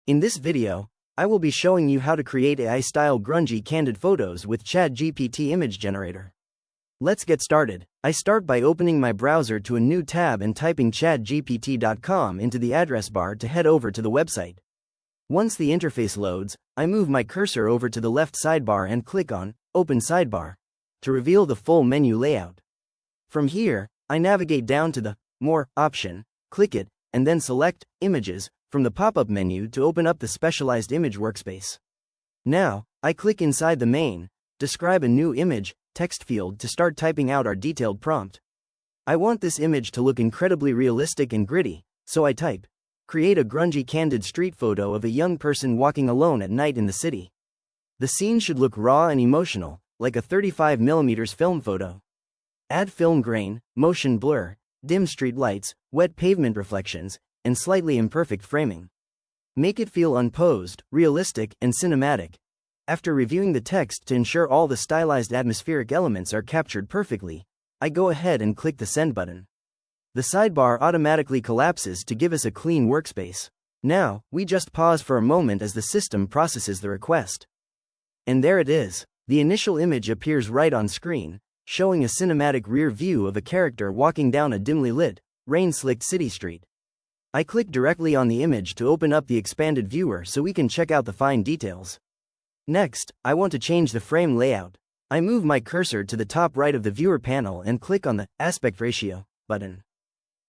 In this video, I will be showing you how to create AI-style grungy candid photos with ChatGPT image generator. Let's get started. I start by opening my browser to a new tab and typing chatgpt.com into the address bar to head over to the website. Once the interface loads, I move my cursor over to the left sidebar and click on Open Sidebar to reveal the full menu layout. From here, I navigate down to the More option, click it, and then select Images from the pop-up menu to open up the specialized image workspace. Now, I click inside the main, Describe a new image text field to start typing out our detailed prompt. I want this image to look incredibly realistic and gritty, so I type, create a grungy candid street photo of a young person walking alone at night in the city. The scene should look raw and emotional, like a 35mm film photo. Add film grain, motion blur, dim street lights, wet pavement reflections, and slightly imperfect framing. Make it feel unposed, realistic, and cinematic. After reviewing the text to ensure all the stylized atmospheric elements are captured perfectly, I go ahead and click the Send button. The sidebar automatically collapses to give us a clean workspace. Now, we just pause for a moment as the system processes the request. And there it is. The initial image appears right on screen, showing a cinematic rear view of a character walking down a dimly lit, rain-slicked city street. I click directly on the image to open up the expanded viewer so we can check out the fine details. Next, I want to change the frame layout. I move my cursor to the top right of the viewer panel and click on the Aspect Ratio button.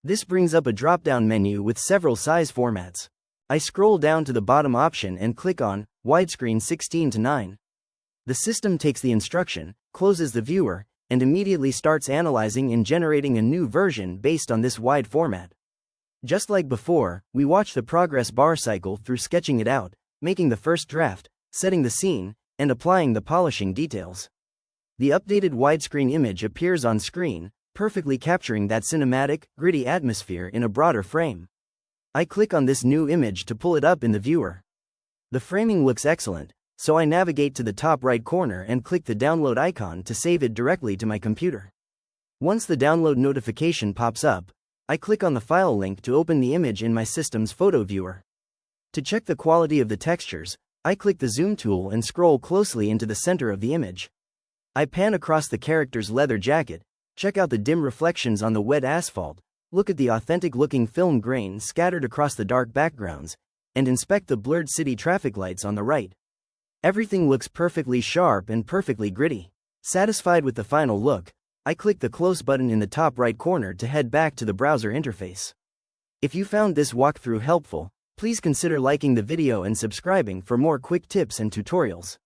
This brings up a drop-down menu with several size formats. I scroll down to the bottom option and click on Widescreen 16:9. The system takes the instruction, closes the viewer, and immediately starts analyzing and generating a new version based on this wide format. Just like before, we watch the progress bar cycle through sketching it out, making the first draft, setting the scene, and applying the polishing details. The updated widescreen image appears on screen, perfectly capturing that cinematic, gritty atmosphere in a broader frame. I click on this new image to pull it up in the viewer. The framing looks excellent, so I navigate to the top right corner and click the download icon to save it directly to my computer. Once the download notification pops up, I click on the file link to open the image in my system's photo viewer. To check the quality of the textures, I click the zoom tool and scroll closely into the center of the image. I pan across the character's leather jacket, check out the dim reflections on the wet asphalt, look at the authentic-looking film grain scattered across the dark backgrounds, and inspect the blurred city traffic lights on the right. Everything looks perfectly sharp and perfectly gritty. Satisfied with the final look, I click the Close button in the top right corner to head back to the browser interface. If you found this walkthrough helpful, please consider liking the video and subscribing for more quick tips and tutorials.